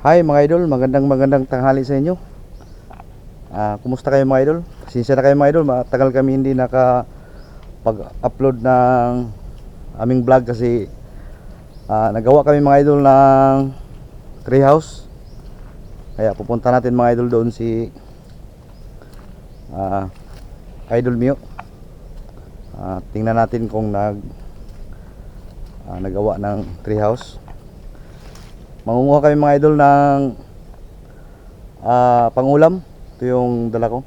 Hi mga idol, magandang tanghali sa inyo. Kumusta kayo mga idol? Pasensya na kayo mga idol, matagal kami hindi nakapag-upload ng aming vlog kasi nagawa kami mga idol ng treehouse. Kaya pupunta natin mga idol doon si Idol Mio. Tingnan natin kung nagawa ng treehouse. Mangunguha kami mga idol ng pangulam. Ito yung dala ko,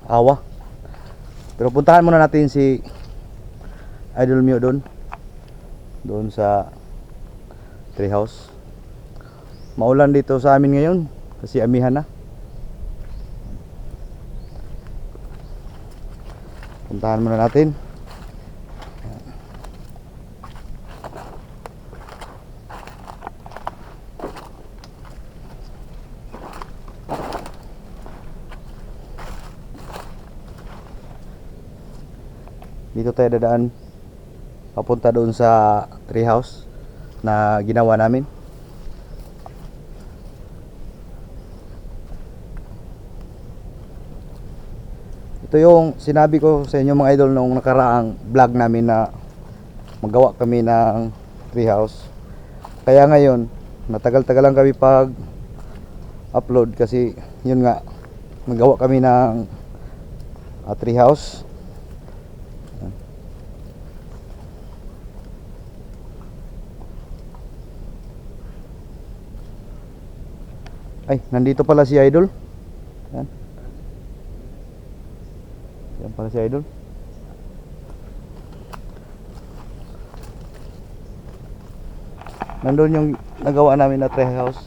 awa. Pero puntahan muna natin si Idol Mio doon sa treehouse. Maulan dito sa amin ngayon kasi amihan na. Puntahan muna natin. Dito tayo dadaan papunta doon sa treehouse na ginawa namin. Ito yung sinabi ko sa inyo mga idol nung nakaraang vlog namin na magawa kami ng treehouse. Kaya ngayon natagal-tagal lang kami pag upload kasi yun nga, magawa kami ng treehouse. Ay, nandito pala si Idol. Yan. Yan pala si Idol. Nandun yung nagawa namin na treehouse.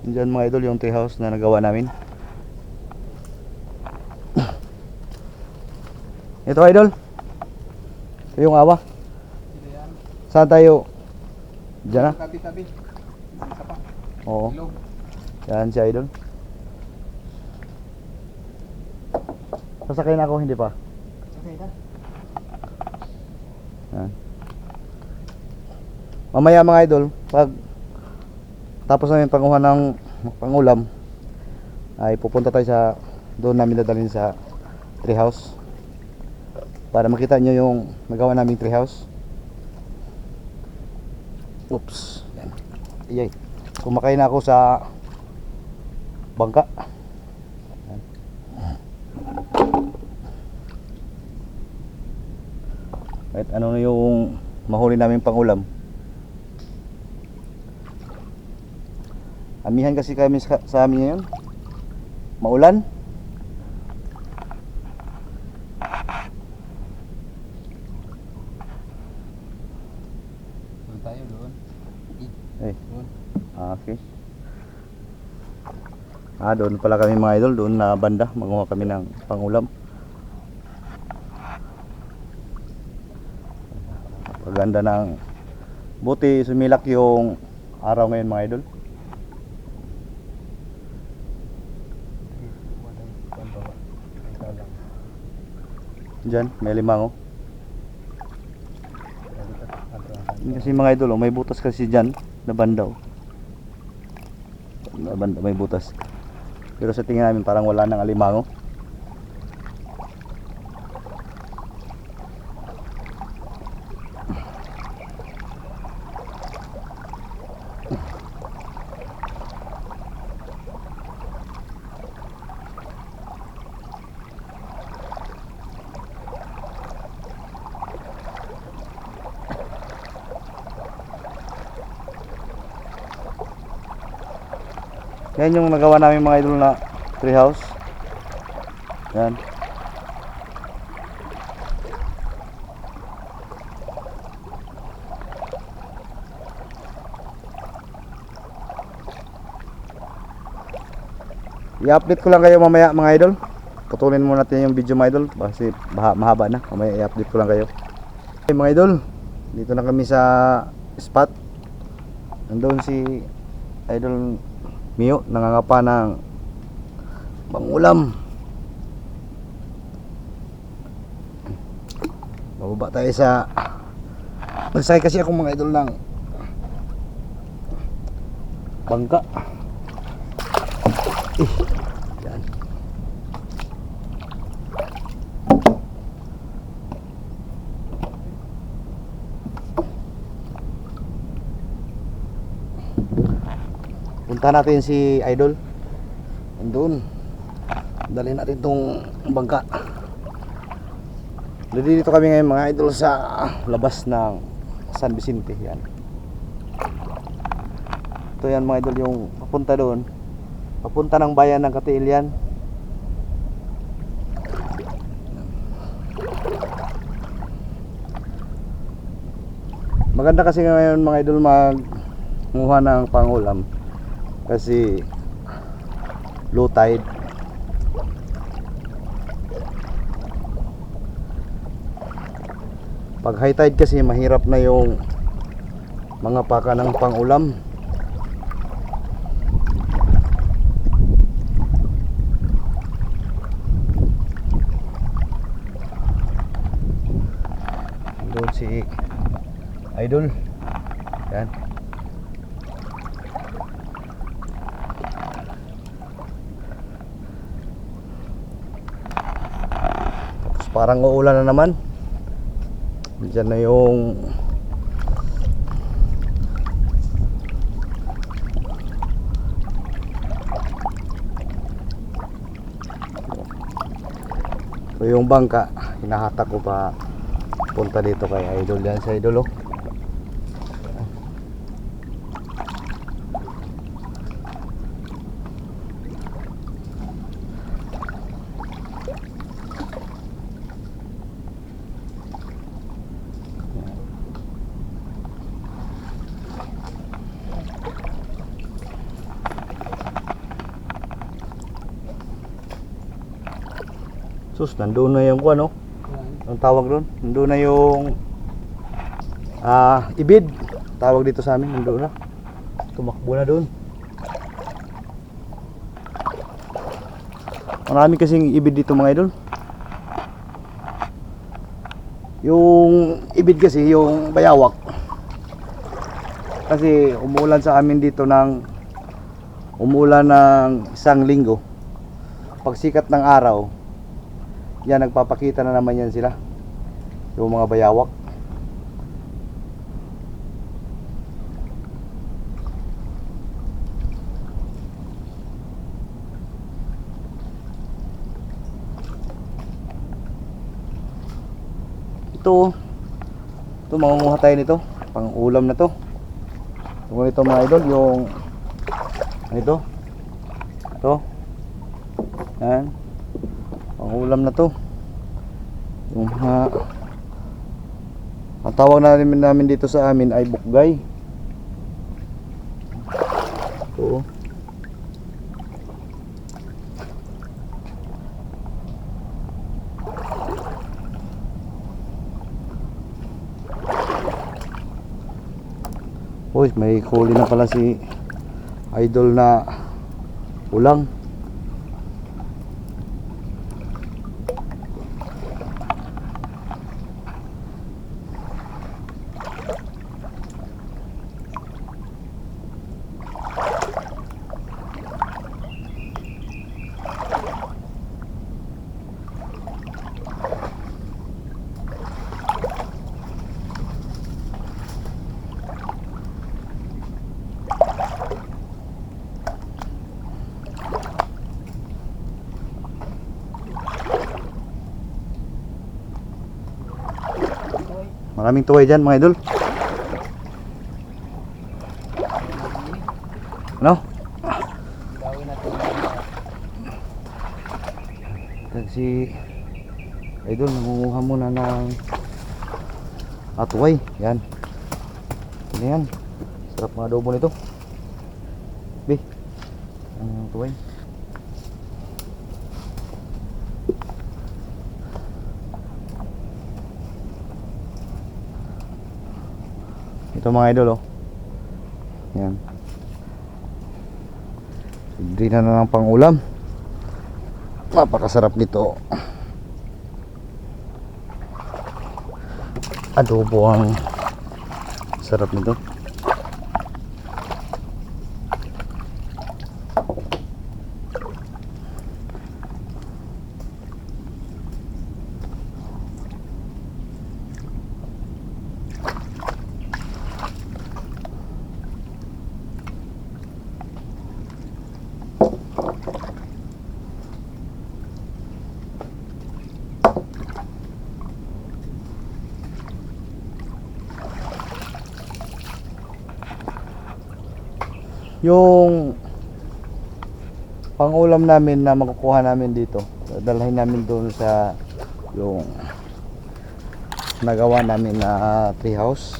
Diyan mga idol yung treehouse na nagawa namin. Ito idol. Ito yung awa. Saan tayo? Diyan na? Tabi-tabi. Isa pa. Oo. Ilog. Yan si idol. Sasakay na ako, hindi pa. Okay na. Yan. Mamaya mga idol, pag tapos namin panguha ng pangulam, ay pupunta tayo sa doon namin dadalhin sa treehouse para makita nyo yung nagawa naming treehouse. Oops. Yan. Iyay. Kumakay na ako sa bangka. Yan. Kahit ano na yung mahuli namin pangulam. Amihan kasi kami sa amin ngayon. Maulan. Doon tayo doon. Eh, Doon. okay. Doon pala kami mga idol, doon na banda, manguha kami ng pangulam. Paganda ng buti sumilak yung araw ngayon mga idol. Diyan, may limango. Yun kasi mga idol, may butas kasi diyan na banda. Na banda may butas. Pero sa tingin namin parang wala nang alimango. Yan yung nagawa namin mga idol na treehouse. Yan. I-update ko lang kayo mamaya mga idol. Putulin muna natin yung video mga idol kasi mahaba na. Mamaya i-update ko lang kayo. Okay mga idol, dito na kami sa spot. Nandoon si Idol Mio, nangangapa ng pangulam. Bababa tayo sa nagsakay kasi ako mga idol ng bangka. Yan. Punta natin si Idol. Andun. Dali natin itong bangka. Dito kami ngayon mga idol sa labas ng San Vicente. Yan. Ito yan mga idol yung papunta doon. Papunta ng bayan ng Katiil yan. Maganda kasi ngayon mga idol magmuha ng pangulam. Kasi low tide. Pag high tide kasi mahirap na yung mga paka ng pangulam. Doon si Idol. Yan. Tapos parang uulan na naman. Diyan na yung ito yung bangka. Hinahatak ko pa punta dito kay Idol. Yan sa Idol, oh. Sus, nandun na yung ano? Ang tawag doon? Nandun na yung ibid. Tawag dito sa amin, nandun na. Tumakbo na doon. Marami kasing ibid dito mga idol. Yung ibid kasi, yung bayawak. Kasi umuulan sa amin dito umuulan ng 1 linggo. Pag sikat ng araw, yan, nagpapakita na naman yan sila, yung mga bayawak. Ito mangunguha tayo nito, pang ulam na to. Yung ito mga idol, yung ito yan, pang ulam na to. Yung ang tawag namin dito sa amin ay bukgay. Ito. Uy, may huli na pala si Idol na ulang. Maraming tuway dyan mga idol. Ano? Gawin natin. Si Idol nangunguha muna ng tuway. Yan. Ano yan? Sarap mga adobo nito. Ang tuway. Ito mga idol, oh. Yan. Hindi na ng pangulam. Napakasarap nito. Adobo ang sarap nito. yung pangulam namin na makukuha namin dito, dalhin namin doon sa yung nagawa namin na tree house.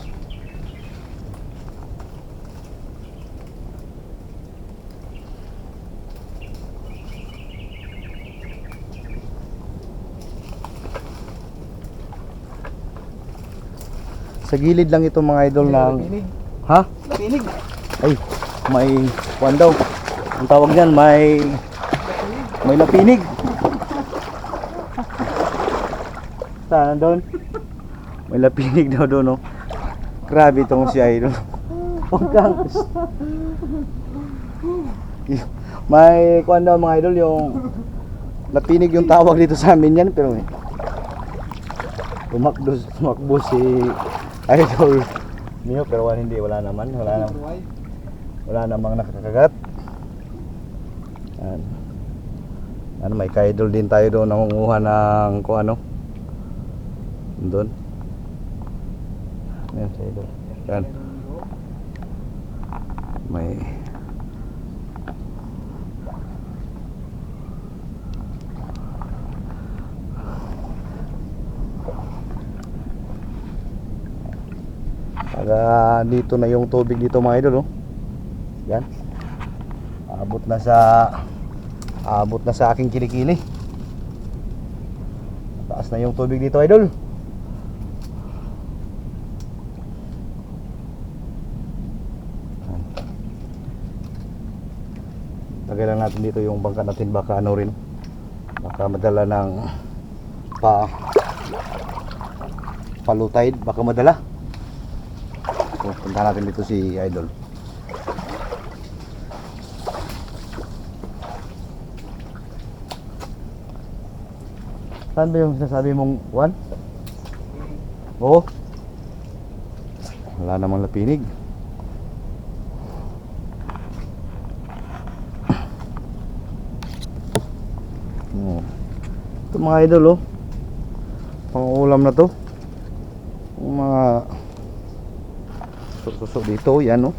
Sa gilid lang ito mga idol ng Lapinig. ha? Lapinig. Ay, may kuwan daw. Ang tawag niyan, may lapinig. Saan doon? May lapinig daw doon, no? Grabe itong si idol. Huwag kang... May kuwan daw mga idol, yung lapinig yung tawag dito sa amin yan, pero tumakbo si idol niyo, pero hindi, wala namang nakakagat. Ano, may ka-idol din tayo doon nangunguha ng kung ano doon. Ayan si idol. Yan. May dito na yung tubig dito mga idol, oh. Yan. Abot na sa aking kilikili. Taas na yung tubig dito, idol. Lagay lang natin dito yung bangka natin, baka ano rin, baka madala ng palutide, baka madala. So, punta natin dito si idol. Saan ba yung sinasabi mong one? Oo. Wala namang lapinig. Ito mga idol, oh. Pang-ulam na to. Yung mga susok dito, yan, oh.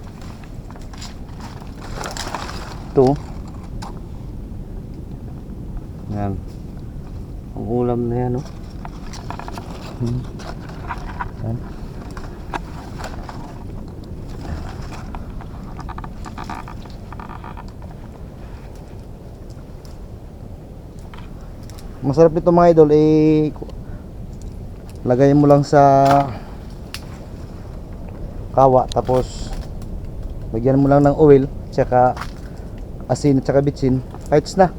Ito. Yan. Ang ulam na yan, oh. Yan. Masarap nito mga idol, lagay mo lang sa kawa, tapos lagyan mo lang ng oil, tsaka asin, tsaka bitsin, kahit na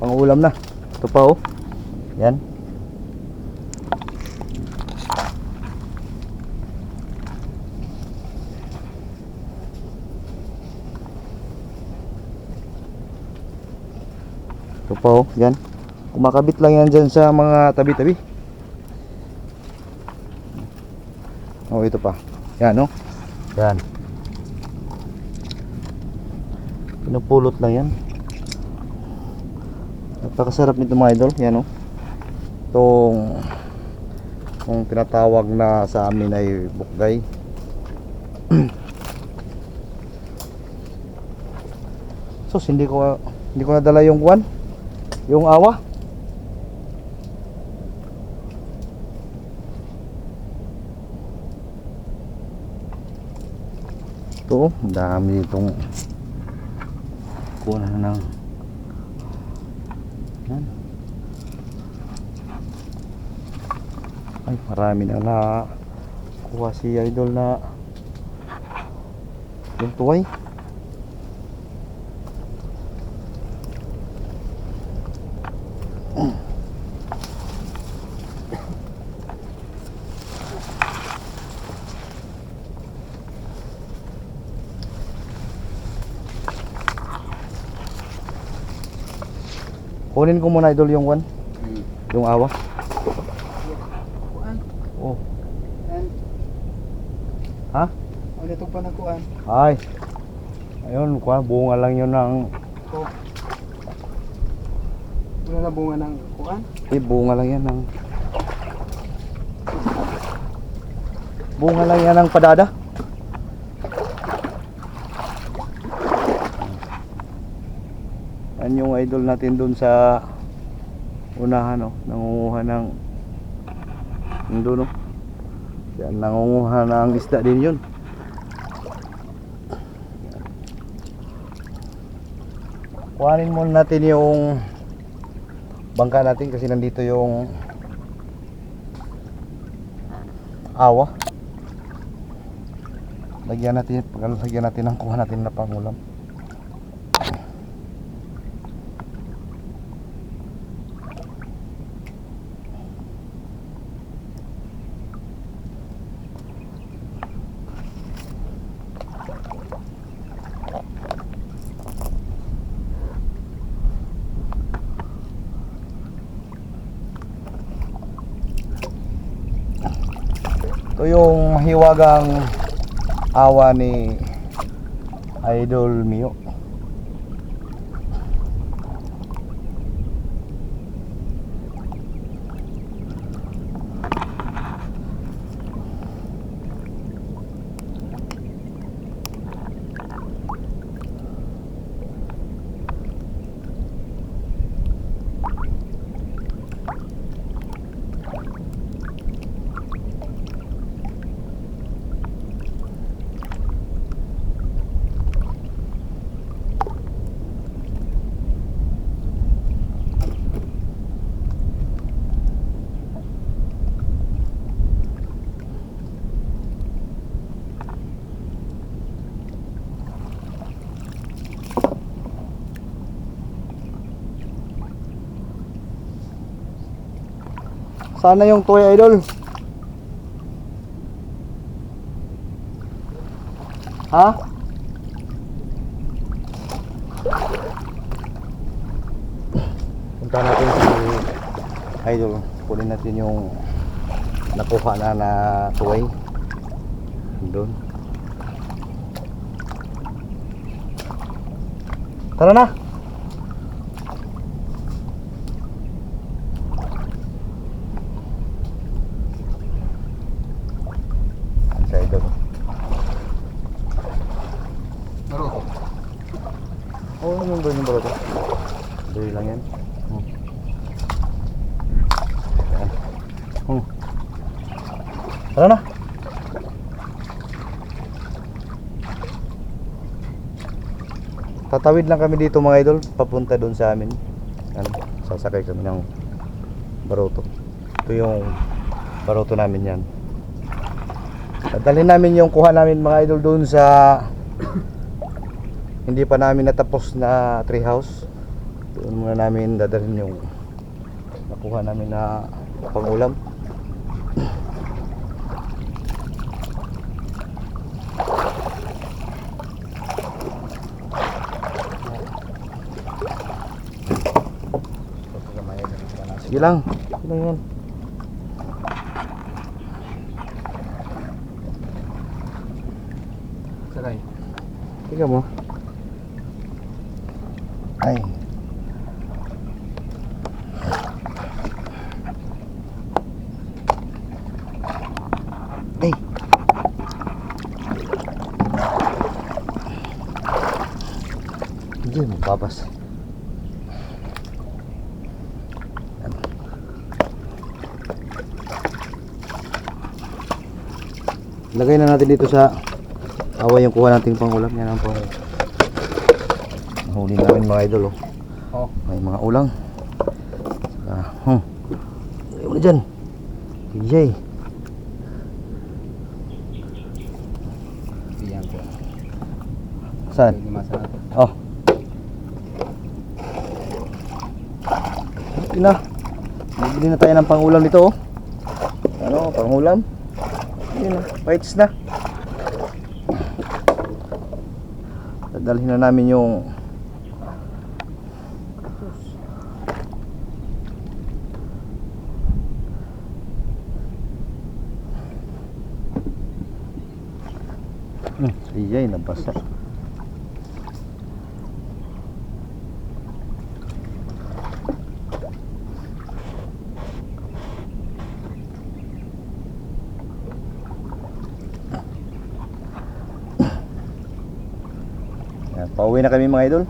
pang ulam na. Ito pa, oh. Yan. Ito pa, oh. Yan. Kumakabit lang yan dyan sa mga tabi-tabi. Oh, ito pa. Yan, oh. Yan. Pinupulot lang yan. Napakasarap nito mga idol. Yan, oh. Itong tinatawag na sa amin ay bukgay. So, hindi ko nadala yung buwan, yung awa. Ito, ang dami itong kuha na ng yan. Ay, marami na kuha si idol na yung tuway. Kunin ko muna idol yung one, yung awa. Kuan. Oh. Yan. Ha? Wala itong panakuan. Ay. Ayun, kuha, bunga lang yun ng Oh. Wala na bunga ng kuan. bunga lang yan ng bunga lang yan ng padada. Yan yung idol natin dun sa unahan, no? Nangunguha ng doon, no? Yan, nangunguha ng isda din yun. Kuhanin muna natin yung bangka natin kasi nandito yung awa. Lagyan natin ng kuha natin na pangulam. Ito yung hiwagang awa ni Idol Mio. Sana yung toy idol. Ha? Punta natin si idol. Kunin natin yung nakuha na toy. Doon. Tara na. Sa idol. Baruto. Oh, yung baruto. Dali lang yan. Yan. Tara na. Tatawid lang kami dito mga idol, papunta doon sa amin. Ano, sasakay kami ng baruto. Ito yung baruto namin yan. Dadalhin namin yung kuha namin mga idol doon sa hindi pa namin natapos na tree house. Doon muna namin dadalhin yung nakuha namin na pangulam. Sige lang. Sige lang yan. Sakay. Tingnan mo. Ay. Ay. Hindi mo babas. Lagay na natin dito sa awa yung kuha nating pangulam. Yan ang pang huli namin mga idol, oh. Oh. May mga ulang. Saka, lagay mo na dyan. PJ. Diyan ko. Saan? Lumasa natin. Oh. Okay na. Bibili na tayo ng pangulam dito, oh. Ano, pangulam. Yun na, bites na. Dadalhin na namin yung iyay, nabasa. Pauwi na kami mga idol.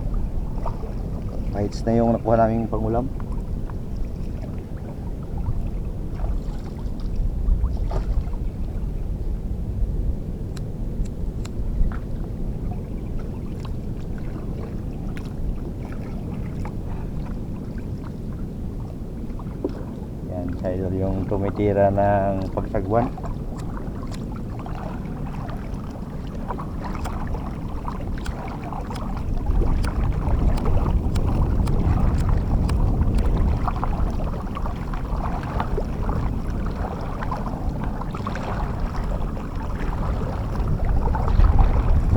Kahits na yung nakuha naming pangulam. Yan, siya idol yung tumitira ng pagsagwan.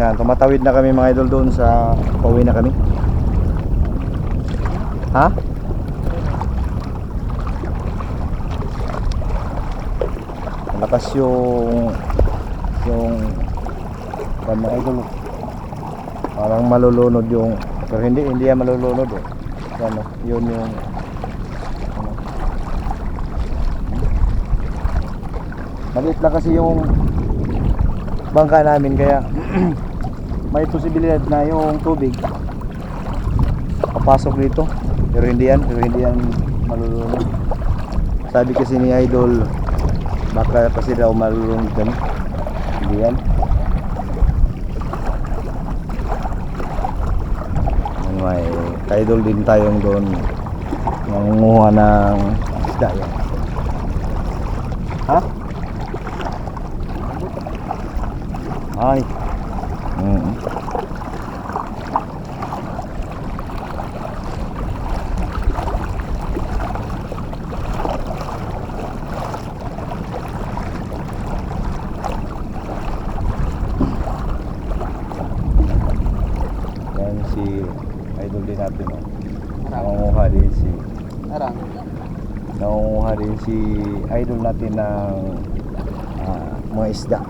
Yan, tumatawid na kami mga idol doon sa pauwi na kami. Ha? Malakas yung mga idol. Parang malulunod yung, pero hindi yan malulunod eh. Ano, yun yung ano. Maliit lang kasi yung bangka namin kaya may posibilidad na yung tubig papasok dito, pero hindi yan malulunod. Sabi kasi ni idol baka kasi daw malulunod kami, hindi yan. May idol din tayong doon nangunguha ng isda yan. Ha? Ay. Yan si idol din natin. Nangunguha din si Arang. Nangunguha din si idol natin ng mga isda.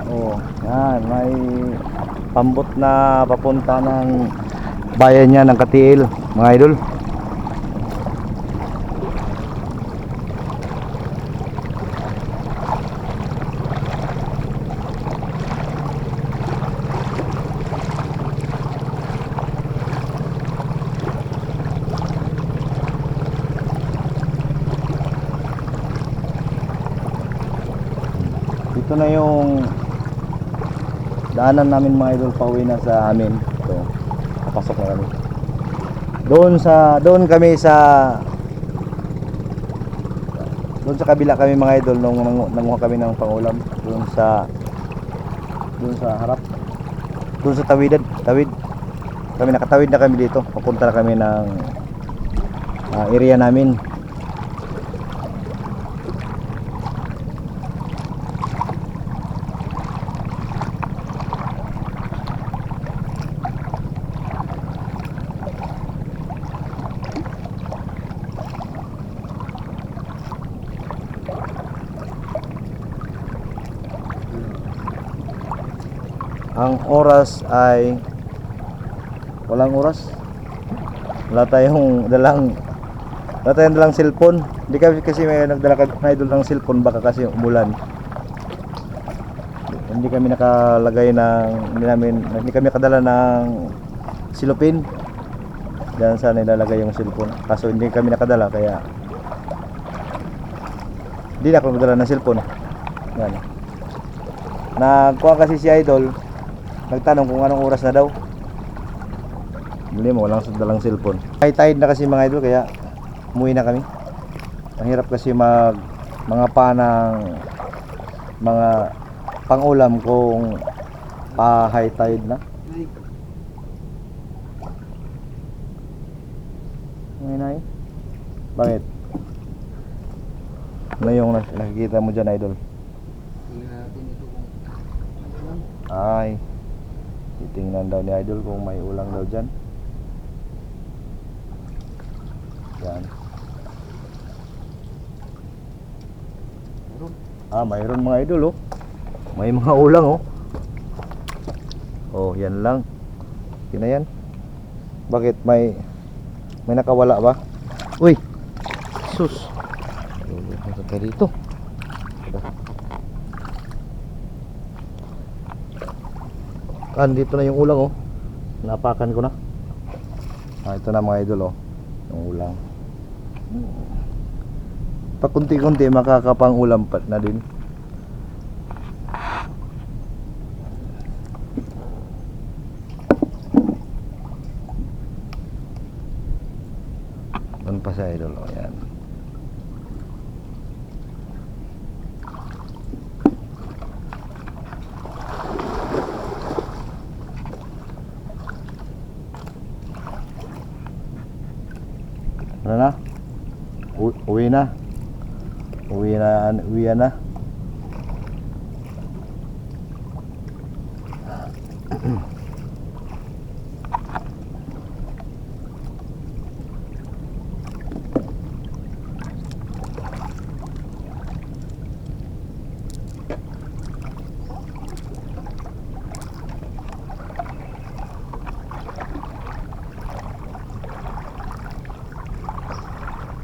Oh, yan, may pambot na papunta ng bayan niya ng Katiil, mga idol. Ito na yung daanan namin mga idol, pauwi na sa amin. So, papasok na kami. Doon kabila kami mga idol nung nanguha kami ng pangulam doon sa harap. Doon sa tawid. Kami nakatawid na kami dito. Papunta na kami ng area namin. Ang oras ay walang oras. Wala tayong dalang cellphone. Hindi kami kasi may nagdala kami idol ng cellphone, baka kasi umulan. Hindi kami nakalagay hindi kami nakadala ng silupin. Diyan sana nilalagay yung cellphone. Kaso hindi kami nakadala kaya hindi na ako nagdala ng cellphone. Yan. Nagkuha kasi si idol, nagtanong kung anong oras na daw. Hindi mo, walang dalang cellphone. High tide na kasi mga idol, kaya umuwi na kami. Ang hirap kasi mga pangulam kung pa high tide na. Ngayon. Bakit? Ano yung nakikita mo dyan, idol? Tingnan natin ito kung ano. Ay, titingnan daw ni idol kung may ulang daw dyan. Yan. Mayroon mga idol, oh. May mga ulang, oh. Oh, yan lang. Tina yan. Bakit may nakawala ba? Uy. Sus. Punta tayo dito. Dito na yung ulang oh. Napakan ko na. Ito na mga idol oh. Yung ulang. Pakunti-kunti makakapang ulam pa na din. Doon pa sa idol oh, yan. Ano na? Uwi na. Uwi na.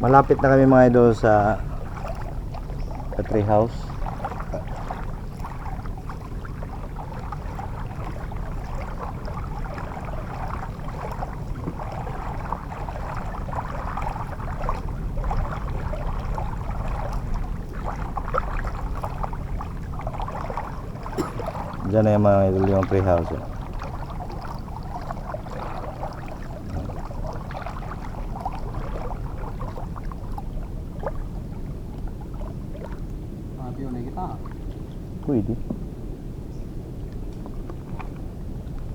Malapit na kami mga idol sa tree house. Diyan na yung mga idol yung tree house. View na kita. Pwede.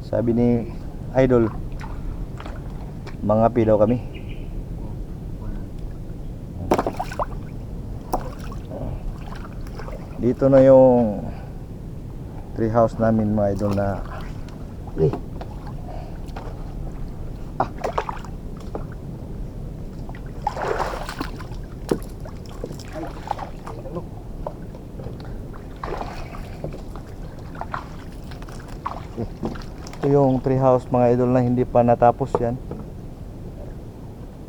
Sabi ni idol, mga pilaw kami. Dito na yung tree house namin mga idol na ito yung tree house mga idol na hindi pa natapos yan.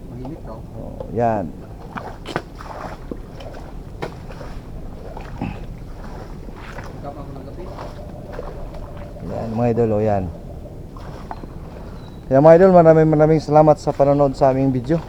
Mahilig daw. Oh, yan. Kapag ako nagabi. Yan mga idol, oh yan. Kaya mga idol, maraming salamat sa panonood sa aming video.